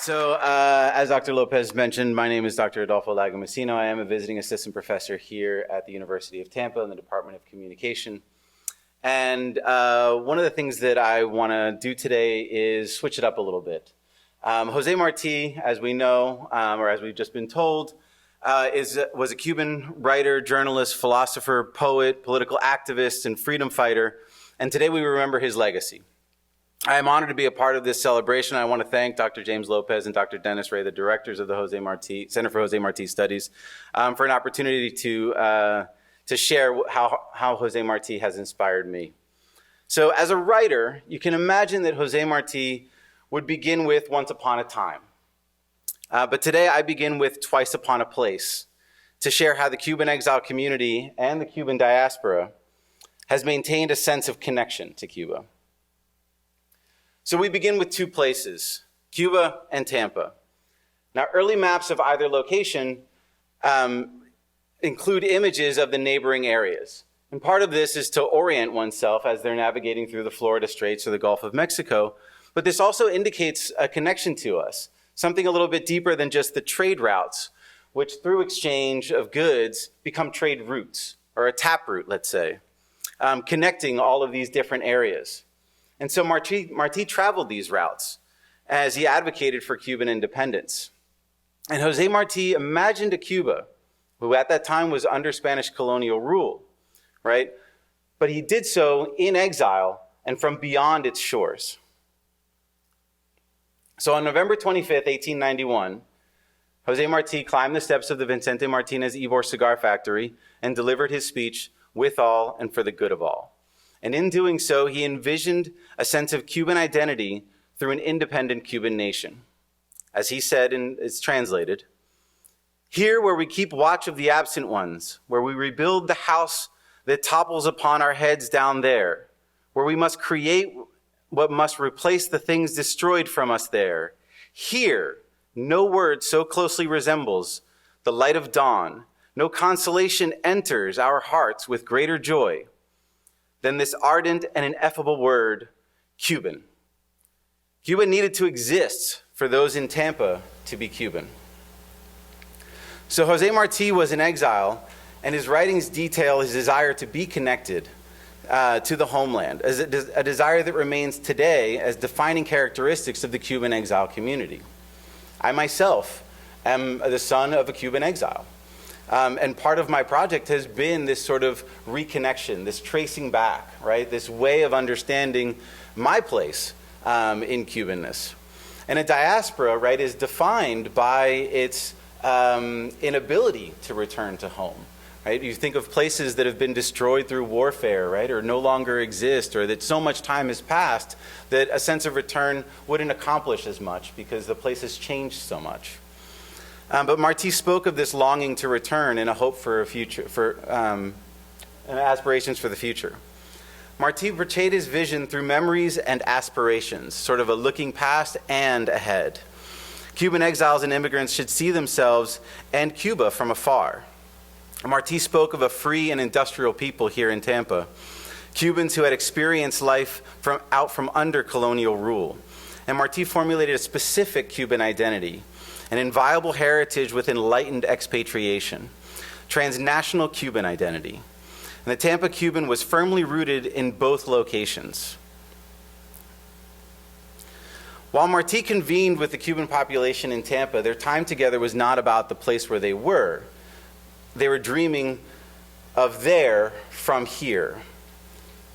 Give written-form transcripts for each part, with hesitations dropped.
So, as Dr. Lopez mentioned, my name is Dr. Adolfo Lagomasino. I am a visiting assistant professor here at the University of Tampa in the Department of Communication. And one of the things that I want to do today is switch it up a little bit. Jose Marti, as we know, or as we've just been told, was a Cuban writer, journalist, philosopher, poet, political activist, and freedom fighter. And today we remember his legacy. I am honored to be a part of this celebration. I want to thank Dr. James Lopez and Dr. Dennis Ray, the directors of the Center for Jose Marti Studies, for an opportunity to share how Jose Marti has inspired me. So as a writer, you can imagine that Jose Marti would begin with Once Upon a Time. But today I begin with Twice Upon a Place to share how the Cuban exile community and the Cuban diaspora has maintained a sense of connection to Cuba. So we begin with two places, Cuba and Tampa. Now, early maps of either location include images of the neighboring areas. And part of this is to orient oneself as they're navigating through the Florida Straits or the Gulf of Mexico. But this also indicates a connection to us, something a little bit deeper than just the trade routes, which through exchange of goods become trade routes, or a taproot, let's say, connecting all of these different areas. And so Marti traveled these routes as he advocated for Cuban independence. And Jose Marti imagined a Cuba who at that time was under Spanish colonial rule, right? But he did so in exile and from beyond its shores. So on November 25th, 1891, Jose Marti climbed the steps of the Vicente Martinez Ybor cigar factory and delivered his speech, "With all and for the good of all." And in doing so, he envisioned a sense of Cuban identity through an independent Cuban nation. As he said, and it's translated, "Here where we keep watch of the absent ones, where we rebuild the house that topples upon our heads down there, where we must create what must replace the things destroyed from us there. Here, no word so closely resembles the light of dawn, no consolation enters our hearts with greater joy than this ardent and ineffable word, Cuban." Cuba needed to exist for those in Tampa to be Cuban. So Jose Marti was in exile, and his writings detail his desire to be connected to the homeland, as a desire that remains today as defining characteristics of the Cuban exile community. I myself am the son of a Cuban exile. And part of my project has been this sort of reconnection, this tracing back, right? This way of understanding my place in Cubanness. And a diaspora, right, is defined by its inability to return to home, right? You think of places that have been destroyed through warfare, right, or no longer exist, or that so much time has passed that a sense of return wouldn't accomplish as much because the place has changed so much. But Marti spoke of this longing to return and a hope for a future, and aspirations for the future. Marti portrayed his vision through memories and aspirations, sort of a looking past and ahead. Cuban exiles and immigrants should see themselves and Cuba from afar. Marti spoke of a free and industrial people here in Tampa, Cubans who had experienced life out from under colonial rule. And Marti formulated a specific Cuban identity, an inviolable heritage with enlightened expatriation, transnational Cuban identity. And the Tampa Cuban was firmly rooted in both locations. While Marti convened with the Cuban population in Tampa, their time together was not about the place where they were. They were dreaming of there from here.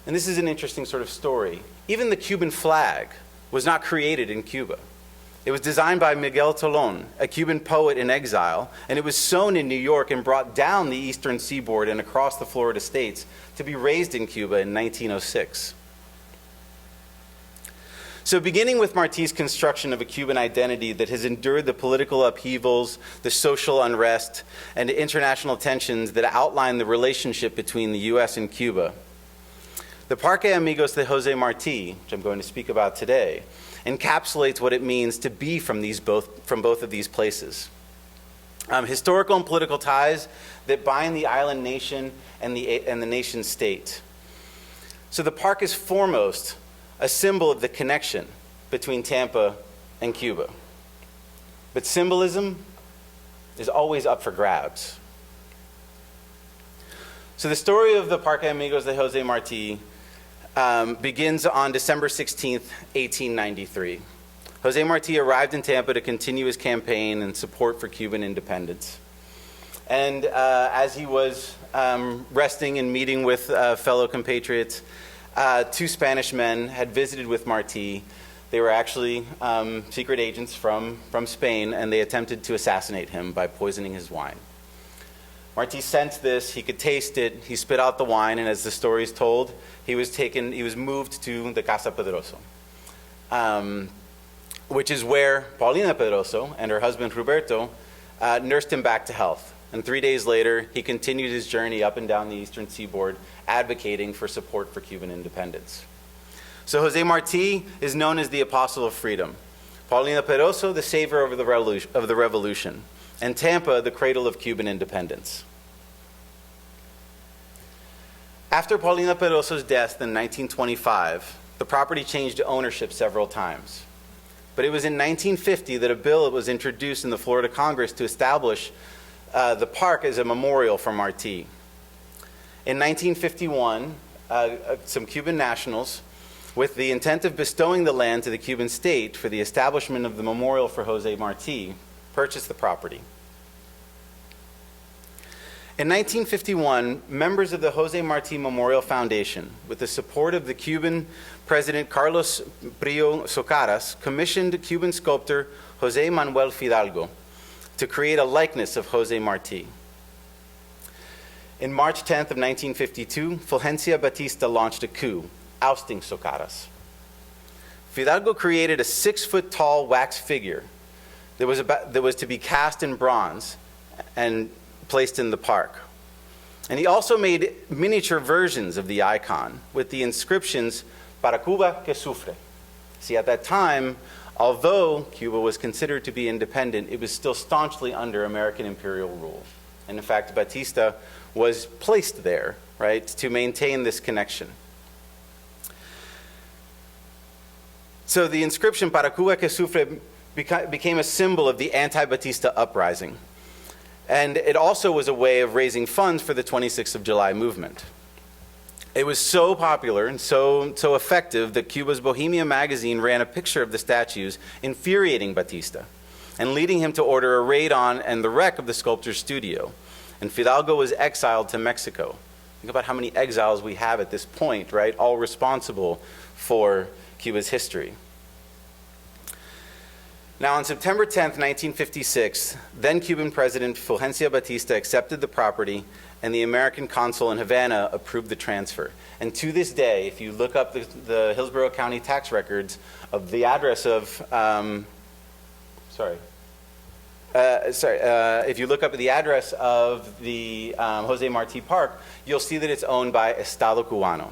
And this is an interesting sort of story. Even the Cuban flag was not created in Cuba. It was designed by Miguel Tolón, a Cuban poet in exile, and it was sewn in New York and brought down the eastern seaboard and across the Florida states to be raised in Cuba in 1906. So beginning with Marti's construction of a Cuban identity that has endured the political upheavals, the social unrest, and the international tensions that outline the relationship between the U.S. and Cuba, the Parque Amigos de Jose Marti, which I'm going to speak about today, encapsulates what it means to be from both of these places. Historical and political ties that bind the island nation and the nation state. So the park is foremost a symbol of the connection between Tampa and Cuba. But symbolism is always up for grabs. So the story of the Parque Amigos de Jose Marti begins on December 16th, 1893. Jose Marti arrived in Tampa to continue his campaign and support for Cuban independence. And as he was resting and meeting with fellow compatriots, two Spanish men had visited with Marti. They were actually secret agents from Spain, and they attempted to assassinate him by poisoning his wine. Marti sensed this, he could taste it, he spit out the wine, and as the story is told, he was moved to the Casa Pedroso, which is where Paulina Pedroso and her husband Roberto nursed him back to health. And 3 days later, he continued his journey up and down the eastern seaboard, advocating for support for Cuban independence. So Jose Marti is known as the Apostle of Freedom, Paulina Pedroso, the savior of the revolution, and Tampa, the cradle of Cuban independence. After Paulina Pedroso's death in 1925, the property changed ownership several times. But it was in 1950 that a bill was introduced in the Florida Congress to establish the park as a memorial for Marti. In 1951, some Cuban nationals, with the intent of bestowing the land to the Cuban state for the establishment of the memorial for Jose Marti, purchased the property. In 1951, members of the Jose Marti Memorial Foundation, with the support of the Cuban President Carlos Brillo Socaras, commissioned Cuban sculptor Jose Manuel Fidalgo to create a likeness of Jose Marti. In March 10th of 1952, Fulgencio Batista launched a coup, ousting Socaras. Fidalgo created a 6-foot-tall wax figure that was to be cast in bronze and placed in the park. And he also made miniature versions of the icon with the inscriptions, "Para Cuba que sufre." See, at that time, although Cuba was considered to be independent, it was still staunchly under American imperial rule. And in fact, Batista was placed there, right, to maintain this connection. So the inscription, "Para Cuba que sufre," became a symbol of the anti-Batista uprising. And it also was a way of raising funds for the 26th of July movement. It was so popular and so effective that Cuba's Bohemia magazine ran a picture of the statues, infuriating Batista and leading him to order a raid on and the wreck of the sculptor's studio. And Fidalgo was exiled to Mexico. Think about how many exiles we have at this point, right? All responsible for Cuba's history. Now, on September 10th, 1956, then Cuban President Fulgencio Batista accepted the property, and the American consul in Havana approved the transfer. And to this day, if you look up the Hillsborough County tax records of the address of, if you look up the address of the Jose Marti Park, you'll see that it's owned by Estado Cubano.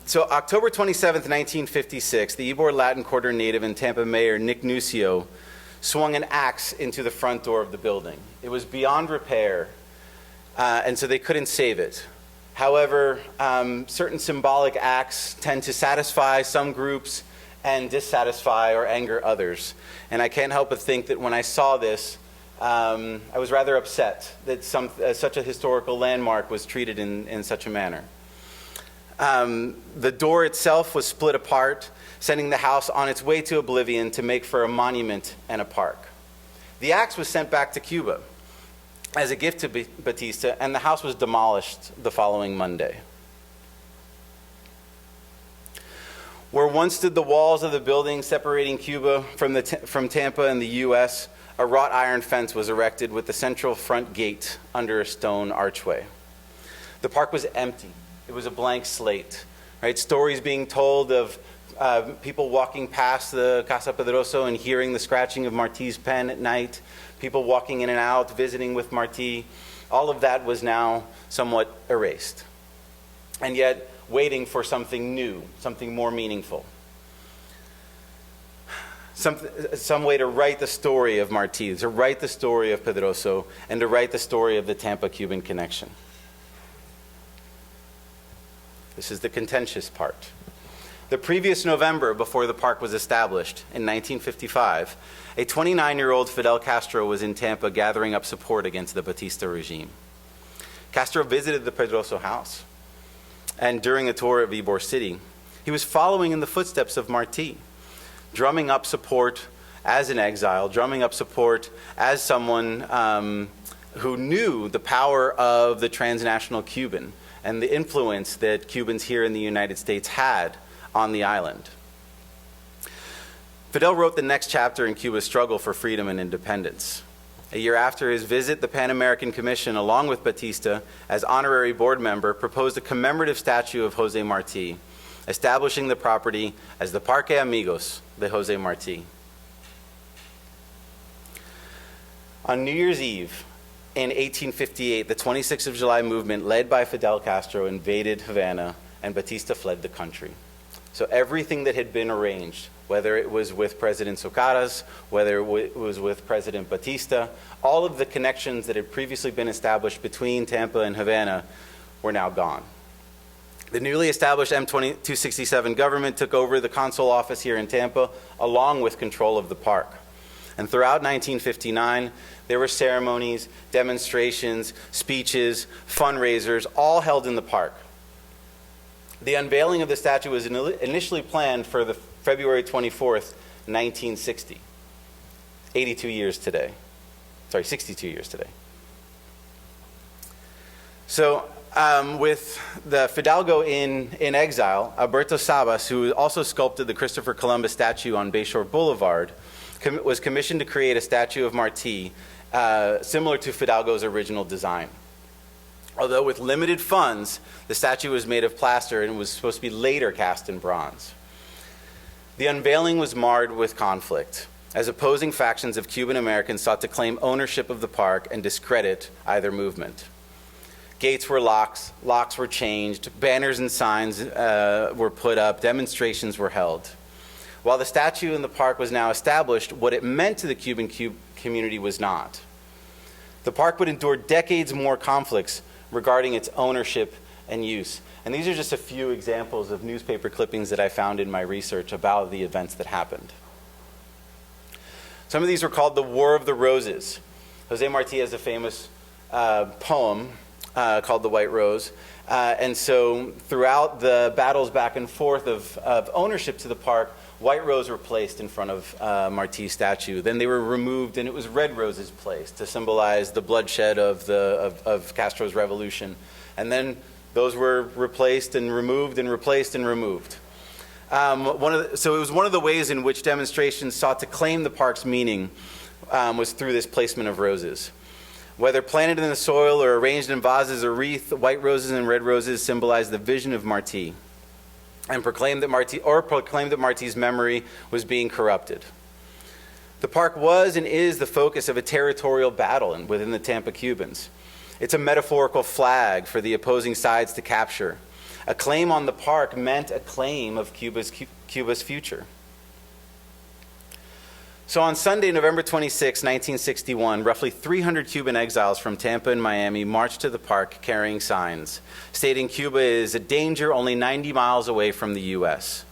So October 27th, 1956, the Ybor Latin Quarter native and Tampa mayor Nick Nucio swung an axe into the front door of the building. It was beyond repair, and so they couldn't save it. However, certain symbolic acts tend to satisfy some groups and dissatisfy or anger others. And I can't help but think that when I saw this, I was rather upset that such a historical landmark was treated in such a manner. The door itself was split apart, sending the house on its way to oblivion to make for a monument and a park. The axe was sent back to Cuba as a gift to Batista, and the house was demolished the following Monday. Where once stood the walls of the building separating Cuba from Tampa and the U.S., a wrought iron fence was erected with the central front gate under a stone archway. The park was empty. It was a blank slate, right? Stories being told of people walking past the Casa Pedroso and hearing the scratching of Marti's pen at night, people walking in and out, visiting with Marti. All of that was now somewhat erased. And yet, waiting for something new, something more meaningful. Some way to write the story of Marti, to write the story of Pedroso, and to write the story of the Tampa-Cuban connection. This is the contentious part. The previous November, before the park was established, in 1955, a 29-year-old Fidel Castro was in Tampa gathering up support against the Batista regime. Castro visited the Pedroso house, and during a tour of Ybor City, he was following in the footsteps of Marti, drumming up support as an exile, drumming up support as someone who knew the power of the transnational Cuban and the influence that Cubans here in the United States had on the island. Fidel wrote the next chapter in Cuba's struggle for freedom and independence. A year after his visit, the Pan American Commission, along with Batista, as honorary board member, proposed a commemorative statue of Jose Marti, establishing the property as the Parque Amigos de Jose Marti. On New Year's Eve in 1858, the 26th of July movement, led by Fidel Castro, invaded Havana, and Batista fled the country. So everything that had been arranged, whether it was with President Socaras, whether it was with President Batista, all of the connections that had previously been established between Tampa and Havana were now gone. The newly established M267 government took over the consul office here in Tampa, along with control of the park. And throughout 1959, there were ceremonies, demonstrations, speeches, fundraisers, all held in the park. The unveiling of the statue was initially planned for the February 24th, 1960. 62 years today. So with the Fidalgo in exile, Alberto Sabas, who also sculpted the Christopher Columbus statue on Bayshore Boulevard, was commissioned to create a statue of Marti similar to Fidalgo's original design. Although with limited funds, the statue was made of plaster and was supposed to be later cast in bronze. The unveiling was marred with conflict, as opposing factions of Cuban Americans sought to claim ownership of the park and discredit either movement. Gates were locked, locks were changed, banners and signs were put up, demonstrations were held. While the statue in the park was now established, what it meant to the Cuban community was not. The park would endure decades more conflicts regarding its ownership and use. And these are just a few examples of newspaper clippings that I found in my research about the events that happened. Some of these were called the War of the Roses. Jose Marti has a famous poem called The White Rose. And so throughout the battles back and forth of ownership to the park, white roses were placed in front of Marti's statue. Then they were removed, and it was red roses placed to symbolize the bloodshed of Castro's revolution. And then those were replaced and removed and replaced and removed. So it was one of the ways in which demonstrations sought to claim the park's meaning was through this placement of roses. Whether planted in the soil or arranged in vases or wreath, white roses and red roses symbolize the vision of Marti, and proclaimed that Marti's memory was being corrupted. The park was and is the focus of a territorial battle within the Tampa Cubans. It's a metaphorical flag for the opposing sides to capture. A claim on the park meant a claim of Cuba's future. So on Sunday, November 26, 1961, roughly 300 Cuban exiles from Tampa and Miami marched to the park carrying signs stating Cuba is a danger only 90 miles away from the U.S.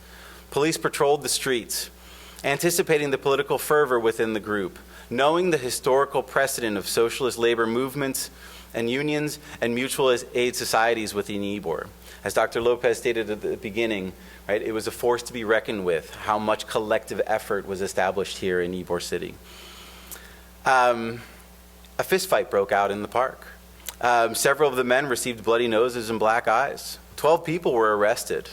Police patrolled the streets, anticipating the political fervor within the group, knowing the historical precedent of socialist labor movements and unions and mutual aid societies within Ybor. As Dr. Lopez stated at the beginning, right, it was a force to be reckoned with, how much collective effort was established here in Ybor City. A fist fight broke out in the park. Several of the men received bloody noses and black eyes. 12 people were arrested.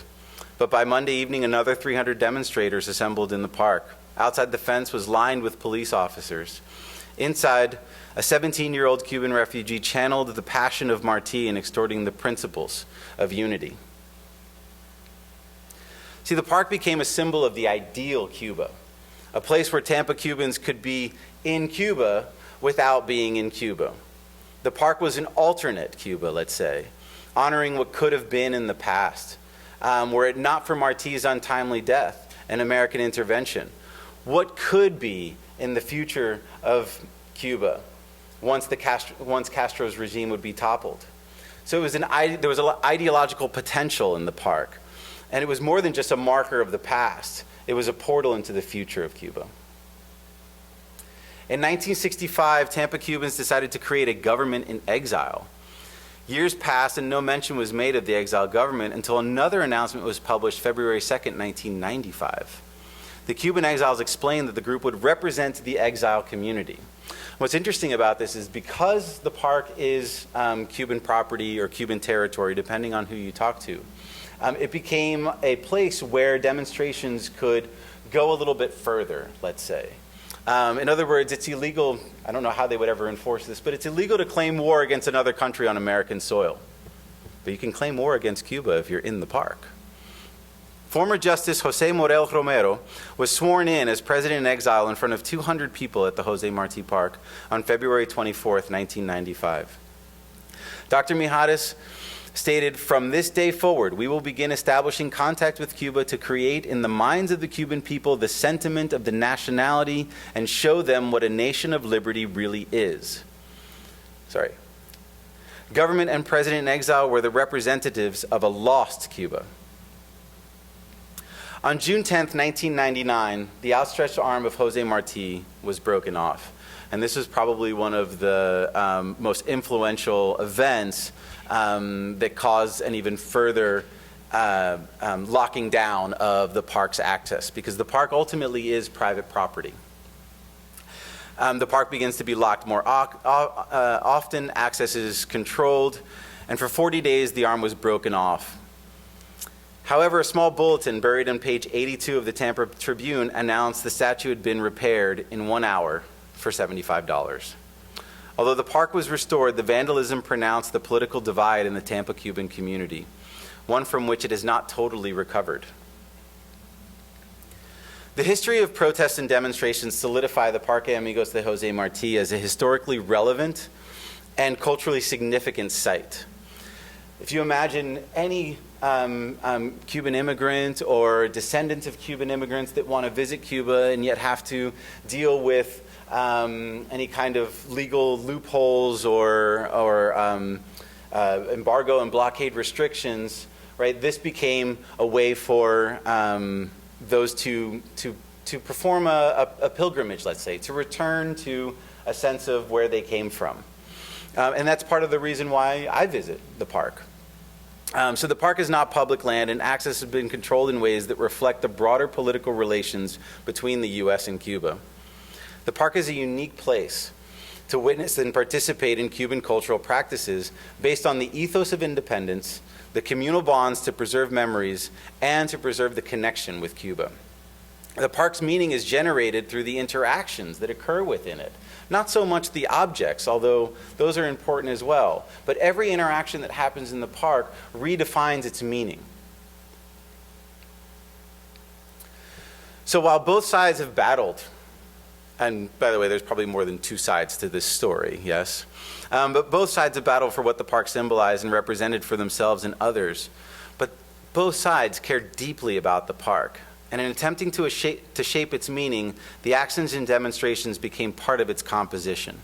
But by Monday evening, another 300 demonstrators assembled in the park. Outside the fence was lined with police officers. Inside, a 17-year-old Cuban refugee channeled the passion of Marti in extorting the principles of unity. See, the park became a symbol of the ideal Cuba, a place where Tampa Cubans could be in Cuba without being in Cuba. The park was an alternate Cuba, let's say, honoring what could have been in the past. Were it not for Marti's untimely death and American intervention, what could be in the future of Cuba once Castro's regime would be toppled? So there was an ideological potential in the park. And it was more than just a marker of the past. It was a portal into the future of Cuba. In 1965, Tampa Cubans decided to create a government in exile. Years passed and no mention was made of the exile government until another announcement was published February 2nd, 1995. The Cuban exiles explained that the group would represent the exile community. What's interesting about this is because the park is Cuban property or Cuban territory, depending on who you talk to, it became a place where demonstrations could go a little bit further, let's say. In other words, it's illegal, I don't know how they would ever enforce this, but it's illegal to claim war against another country on American soil. But you can claim war against Cuba if you're in the park. Former Justice Jose Morel Romero was sworn in as president in exile in front of 200 people at the Jose Marti Park on February 24th, 1995. Dr. Mijares stated, "From this day forward, we will begin establishing contact with Cuba to create in the minds of the Cuban people the sentiment of the nationality and show them what a nation of liberty really is." Government and president in exile were the representatives of a lost Cuba. On June 10th, 1999, the outstretched arm of Jose Marti was broken off. And this was probably one of the most influential events that caused an even further locking down of the park's access, because the park ultimately is private property. The park begins to be locked more often, access is controlled, and for 40 days the arm was broken off. However, a small bulletin buried on page 82 of the Tampa Tribune announced the statue had been repaired in 1 hour for $75. Although the park was restored, the vandalism pronounced the political divide in the Tampa Cuban community, one from which it has not totally recovered. The history of protests and demonstrations solidify the Parque Amigos de Jose Marti as a historically relevant and culturally significant site. If you imagine any Cuban immigrant or descendant of Cuban immigrants that want to visit Cuba and yet have to deal with any kind of legal loopholes or embargo and blockade restrictions, right? This became a way for those to perform a pilgrimage, let's say, to return to a sense of where they came from. And that's part of the reason why I visit the park. So the park is not public land, and access has been controlled in ways that reflect the broader political relations between the U.S. and Cuba. The park is a unique place to witness and participate in Cuban cultural practices based on the ethos of independence, the communal bonds to preserve memories, and to preserve the connection with Cuba. The park's meaning is generated through the interactions that occur within it. Not so much the objects, although those are important as well, but every interaction that happens in the park redefines its meaning. So while both sides have battled, and by the way, there's probably more than two sides to this story, yes? But both sides have battled for what the park symbolized and represented for themselves and others. But both sides care deeply about the park. And in attempting to shape its meaning, the actions and demonstrations became part of its composition.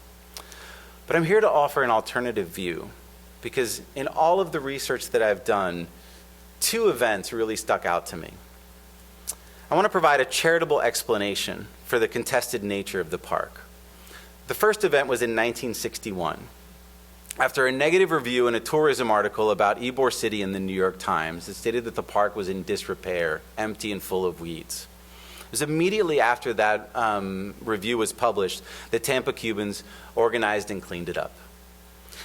But I'm here to offer an alternative view, because in all of the research that I've done, two events really stuck out to me. I want to provide a charitable explanation for the contested nature of the park. The first event was in 1961. After a negative review in a tourism article about Ybor City in the New York Times, it stated that the park was in disrepair, empty and full of weeds. It was immediately after that review was published that Tampa Cubans organized and cleaned it up.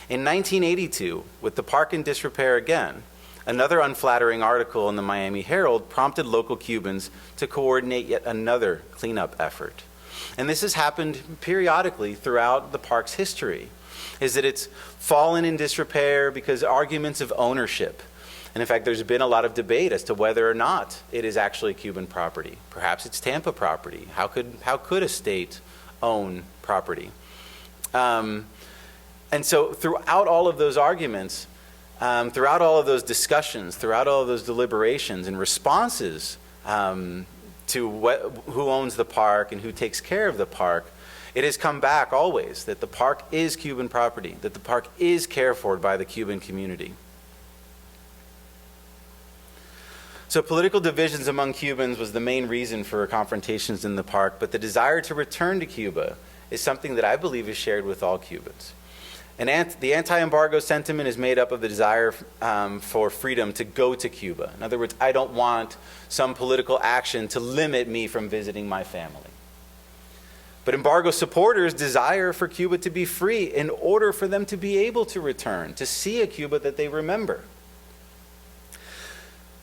In 1982, with the park in disrepair again, another unflattering article in the Miami Herald prompted local Cubans to coordinate yet another cleanup effort. And this has happened periodically throughout the park's history, is that it's fallen in disrepair because arguments of ownership. And in fact, there's been a lot of debate as to whether or not it is actually Cuban property. Perhaps it's Tampa property. How could a state own property? And so throughout all of those arguments, throughout all of those discussions, throughout all of those deliberations and responses to who owns the park and who takes care of the park, it has come back always that the park is Cuban property, that the park is cared for by the Cuban community. So political divisions among Cubans was the main reason for confrontations in the park, but the desire to return to Cuba is something that I believe is shared with all Cubans. And the anti-embargo sentiment is made up of the desire for freedom to go to Cuba. In other words, I don't want some political action to limit me from visiting my family. But embargo supporters desire for Cuba to be free in order for them to be able to return, to see a Cuba that they remember.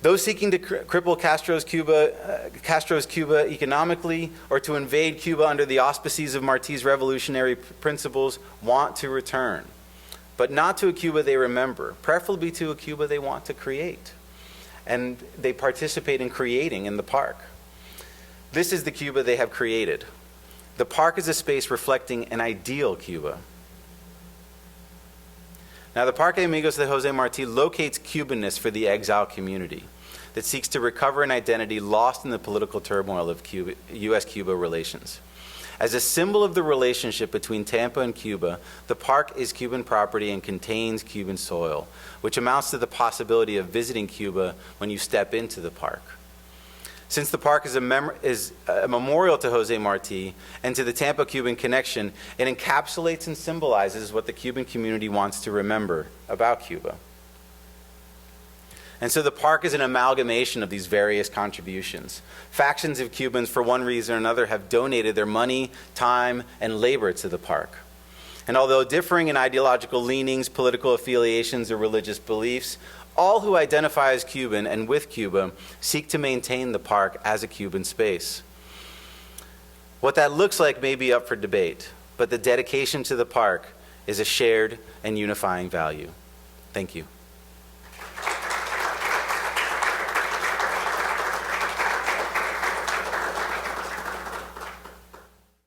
Those seeking to cripple Castro's Cuba economically or to invade Cuba under the auspices of Marti's revolutionary principles want to return, but not to a Cuba they remember, preferably to a Cuba they want to create. And they participate in creating in the park. This is the Cuba they have created. The park is a space reflecting an ideal Cuba. Now, the Parque Amigos de Jose Marti locates Cubanness for the exile community that seeks to recover an identity lost in the political turmoil of U.S.-Cuba relations. As a symbol of the relationship between Tampa and Cuba, the park is Cuban property and contains Cuban soil, which amounts to the possibility of visiting Cuba when you step into the park. Since the park is a memorial to Jose Marti and to the Tampa-Cuban connection, it encapsulates and symbolizes what the Cuban community wants to remember about Cuba. And so the park is an amalgamation of these various contributions. Factions of Cubans, for one reason or another, have donated their money, time, and labor to the park. And although differing in ideological leanings, political affiliations, or religious beliefs, all who identify as Cuban and with Cuba seek to maintain the park as a Cuban space. What that looks like may be up for debate, but the dedication to the park is a shared and unifying value. Thank you.